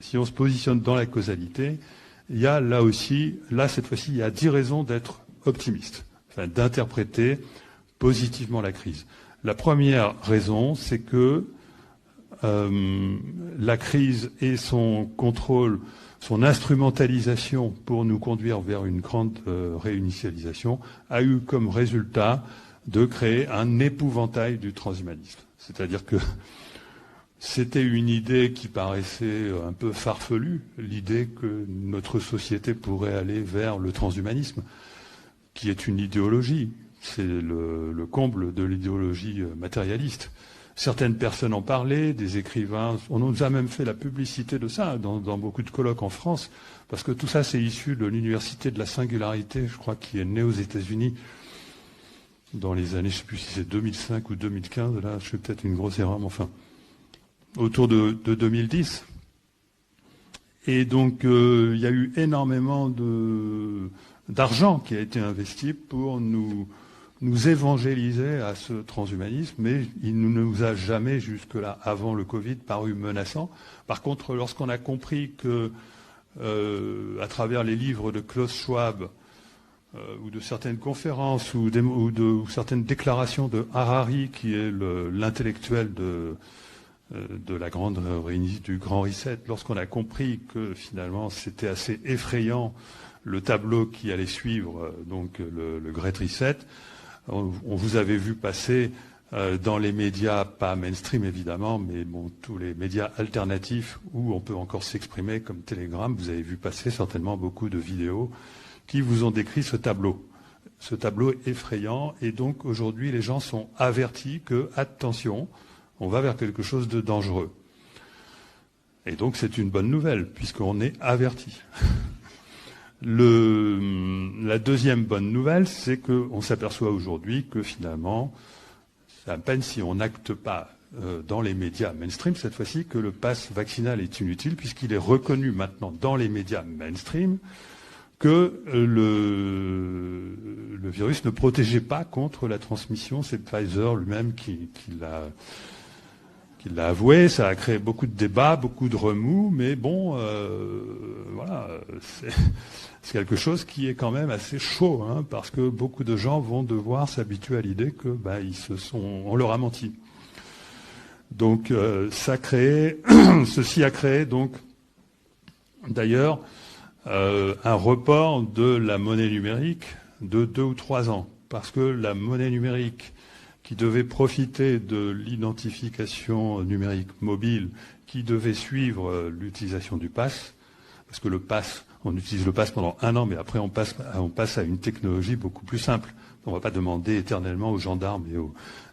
si on se positionne dans la causalité, il y a cette fois-ci, il y a 10 raisons d'être optimiste, enfin, d'interpréter positivement la crise. La première raison, c'est que la crise et son contrôle, son instrumentalisation pour nous conduire vers une grande réinitialisation a eu comme résultat de créer un épouvantail du transhumanisme. C'est-à-dire que c'était une idée qui paraissait un peu farfelue, l'idée que notre société pourrait aller vers le transhumanisme, qui est une idéologie. C'est le comble de l'idéologie matérialiste. Certaines personnes en parlaient, des écrivains. On nous a même fait la publicité de ça dans beaucoup de colloques en France, parce que tout ça, c'est issu de l'université de la singularité, je crois, qui est née aux États-Unis dans les années, je ne sais plus si c'est 2005 ou 2015, là, je fais peut-être une grosse erreur, mais enfin, autour de 2010. Et donc, il y a eu énormément d'argent qui a été investi pour nous évangéliser à ce transhumanisme, mais il ne nous a jamais, jusque-là, avant le Covid, paru menaçant. Par contre, lorsqu'on a compris que, à travers les livres de Klaus Schwab, ou de certaines conférences, ou certaines déclarations de Harari, qui est l'intellectuel de la du Grand Reset, lorsqu'on a compris que finalement c'était assez effrayant le tableau qui allait suivre, donc le Great Reset, on vous avait vu passer dans les médias, pas mainstream évidemment, mais bon, tous les médias alternatifs où on peut encore s'exprimer comme Telegram, vous avez vu passer certainement beaucoup de vidéos qui vous ont décrit ce tableau effrayant. Et donc aujourd'hui, les gens sont avertis que, attention, on va vers quelque chose de dangereux. Et donc c'est une bonne nouvelle, puisqu'on est averti. La deuxième bonne nouvelle, c'est qu'on s'aperçoit aujourd'hui que finalement, c'est à peine si on n'acte pas dans les médias mainstream, cette fois-ci, que le pass vaccinal est inutile, puisqu'il est reconnu maintenant dans les médias mainstream que le virus ne protégeait pas contre la transmission. C'est Pfizer lui-même qui l'a avoué. Ça a créé beaucoup de débats, beaucoup de remous, mais bon, voilà, c'est quelque chose qui est quand même assez chaud, hein, parce que beaucoup de gens vont devoir s'habituer à l'idée que on leur a menti. Donc ceci a créé donc d'ailleurs un report de la monnaie numérique de 2 ou 3 ans, parce que la monnaie numérique qui devait profiter de l'identification numérique mobile, qui devait suivre l'utilisation du pass, parce que le pass, on utilise le pass pendant 1 an, mais après on passe à une technologie beaucoup plus simple. On ne va pas demander éternellement aux gendarmes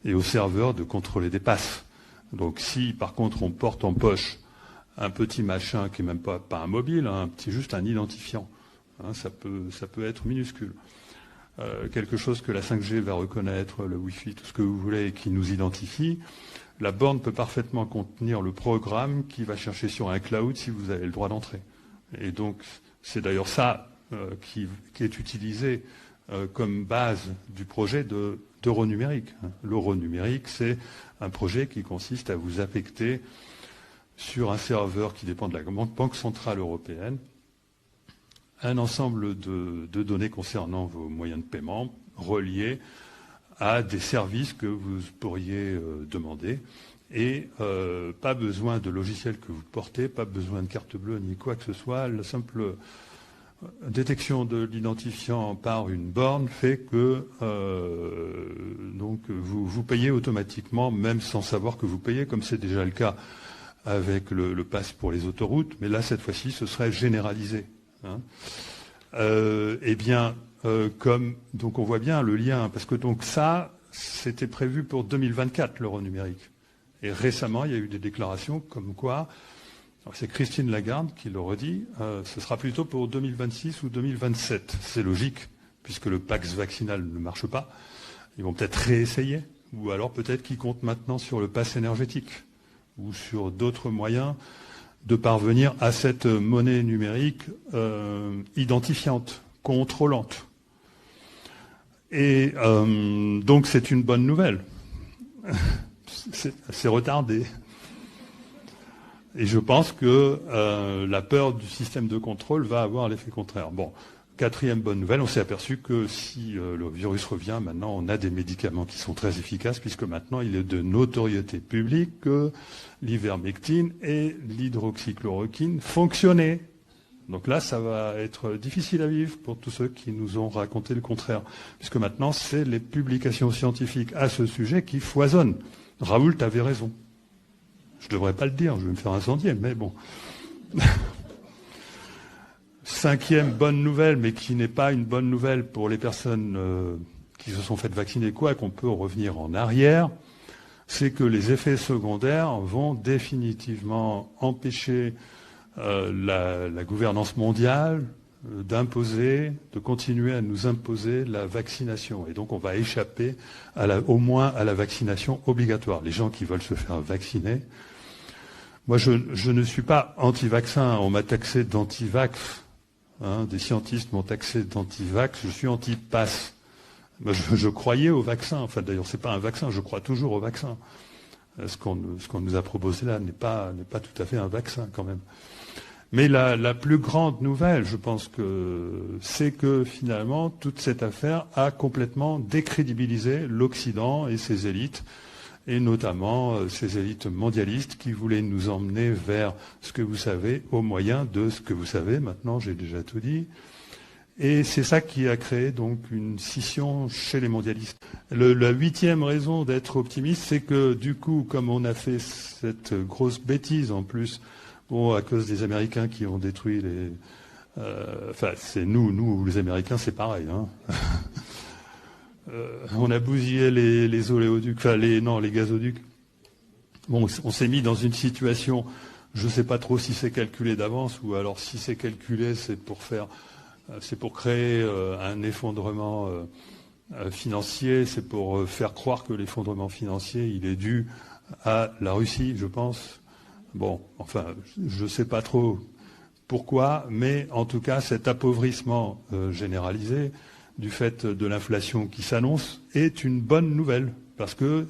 et aux serveurs de contrôler des passes. Donc si par contre on porte en poche un petit machin qui n'est même pas un mobile, hein, juste un identifiant, hein, ça peut être minuscule. Quelque chose que la 5G va reconnaître, le Wi-Fi, tout ce que vous voulez, et qui nous identifie. La borne peut parfaitement contenir le programme qui va chercher sur un cloud si vous avez le droit d'entrer. Et donc c'est d'ailleurs ça qui est utilisé comme base du projet d'euro numérique. L'euro numérique, c'est un projet qui consiste à vous affecter sur un serveur qui dépend de la Banque centrale européenne un ensemble de données concernant vos moyens de paiement reliés à des services que vous pourriez demander. Et pas besoin de logiciel que vous portez, pas besoin de carte bleue ni quoi que ce soit. La simple détection de l'identifiant par une borne fait que donc vous payez automatiquement, même sans savoir que vous payez, comme c'est déjà le cas avec le pass pour les autoroutes. Mais là, cette fois-ci, ce serait généralisé. Hein. Donc on voit bien le lien, parce que donc ça, c'était prévu pour 2024, l'euro numérique. Et récemment, il y a eu des déclarations comme quoi, c'est Christine Lagarde qui le redit, ce sera plutôt pour 2026 ou 2027. C'est logique, puisque le pass vaccinal ne marche pas. Ils vont peut-être réessayer, ou alors peut-être qu'ils comptent maintenant sur le pass énergétique, ou sur d'autres moyens de parvenir à cette monnaie numérique identifiante, contrôlante. Et donc c'est une bonne nouvelle. C'est retardé. Et je pense que la peur du système de contrôle va avoir l'effet contraire. Bon, quatrième bonne nouvelle, on s'est aperçu que si le virus revient, maintenant on a des médicaments qui sont très efficaces, puisque maintenant il est de notoriété publique que l'ivermectine et l'hydroxychloroquine fonctionnaient. Donc là, ça va être difficile à vivre pour tous ceux qui nous ont raconté le contraire, puisque maintenant c'est les publications scientifiques à ce sujet qui foisonnent. Raoult avait raison. Je ne devrais pas le dire, je vais me faire incendier, mais bon. Cinquième bonne nouvelle, mais qui n'est pas une bonne nouvelle pour les personnes qui se sont faites vacciner, quoi qu'on peut revenir en arrière, c'est que les effets secondaires vont définitivement empêcher la gouvernance mondiale de continuer à nous imposer la vaccination. Et donc on va échapper au moins à la vaccination obligatoire. Les gens qui veulent se faire vacciner. Moi, je ne suis pas anti-vaccin. On m'a taxé d'anti-vax. Des scientistes m'ont taxé d'anti-vax. Je suis anti-pass. Je croyais au vaccin. Enfin, d'ailleurs, c'est pas un vaccin. Je crois toujours au vaccin. Ce qu'on nous a proposé là n'est pas tout à fait un vaccin quand même. Mais la plus grande nouvelle, je pense que c'est que finalement toute cette affaire a complètement décrédibilisé l'Occident et ses élites, et notamment ces élites mondialistes qui voulaient nous emmener vers ce que vous savez au moyen de ce que vous savez. Maintenant, j'ai déjà tout dit. Et c'est ça qui a créé donc une scission chez les mondialistes. La huitième raison d'être optimiste, c'est que du coup, comme on a fait cette grosse bêtise en plus, bon, à cause des Américains qui ont détruit les... Enfin, c'est nous les Américains, c'est pareil. Hein. On a bousillé les oléoducs, enfin les gazoducs. Bon, on s'est mis dans une situation, je ne sais pas trop si c'est calculé d'avance ou alors si c'est calculé, c'est pour créer un effondrement financier, c'est pour faire croire que l'effondrement financier, il est dû à la Russie, je pense. Bon, enfin, je ne sais pas trop pourquoi, mais en tout cas, cet appauvrissement généralisé du fait de l'inflation qui s'annonce est une bonne nouvelle, parce que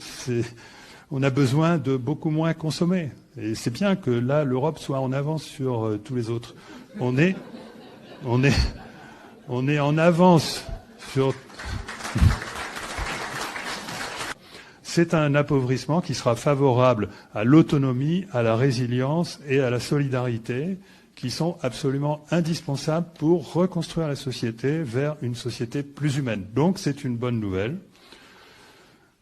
on a besoin de beaucoup moins consommer. Et c'est bien que là, l'Europe soit en avance sur tous les autres. On est en avance sur... C'est un appauvrissement qui sera favorable à l'autonomie, à la résilience et à la solidarité, qui sont absolument indispensables pour reconstruire la société vers une société plus humaine. Donc c'est une bonne nouvelle.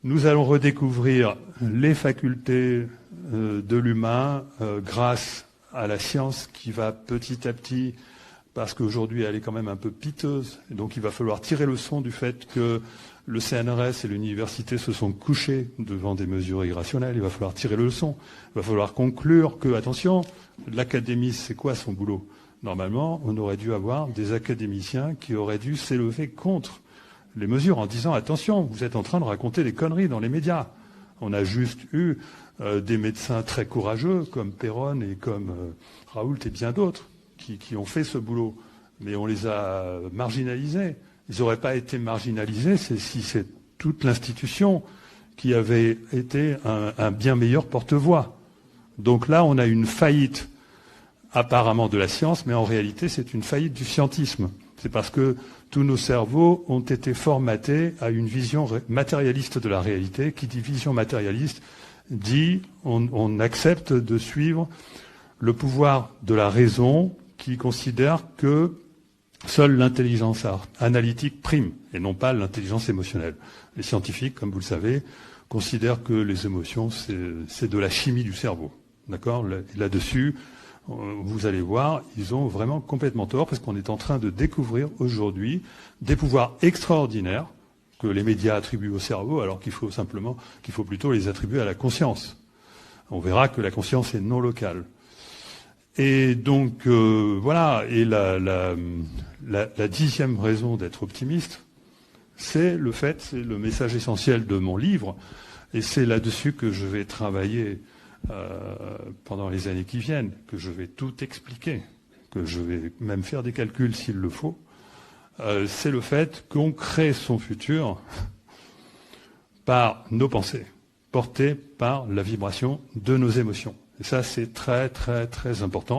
Nous allons redécouvrir les facultés de l'humain grâce à la science qui va petit à petit, parce qu'aujourd'hui elle est quand même un peu piteuse, et donc il va falloir tirer le leçon du fait que le CNRS et l'université se sont couchés devant des mesures irrationnelles. Il va falloir tirer le leçon. Il va falloir conclure que, attention, l'académie, c'est quoi son boulot? Normalement, on aurait dû avoir des académiciens qui auraient dû s'élever contre les mesures en disant, attention, vous êtes en train de raconter des conneries dans les médias. On a juste eu des médecins très courageux, comme Perron et comme Raoult et bien d'autres, qui ont fait ce boulot. Mais on les a marginalisés. Ils n'auraient pas été marginalisés si c'est toute l'institution qui avait été un bien meilleur porte-voix. Donc là, on a une faillite apparemment de la science, mais en réalité, c'est une faillite du scientisme. C'est parce que tous nos cerveaux ont été formatés à une vision matérialiste de la réalité. Qui dit vision matérialiste dit on accepte de suivre le pouvoir de la raison qui considère que seule l'intelligence analytique prime, et non pas l'intelligence émotionnelle. Les scientifiques, comme vous le savez, considèrent que les émotions, c'est de la chimie du cerveau. D'accord ? Là-dessus, vous allez voir, ils ont vraiment complètement tort, parce qu'on est en train de découvrir aujourd'hui des pouvoirs extraordinaires que les médias attribuent au cerveau, alors qu'il faut plutôt les attribuer à la conscience. On verra que la conscience est non locale. Et donc, voilà, et la 10e raison d'être optimiste, c'est le message essentiel de mon livre, et c'est là-dessus que je vais travailler pendant les années qui viennent, que je vais tout expliquer, que je vais même faire des calculs s'il le faut, c'est le fait qu'on crée son futur par nos pensées, portées par la vibration de nos émotions. Et ça, c'est très, très, très important.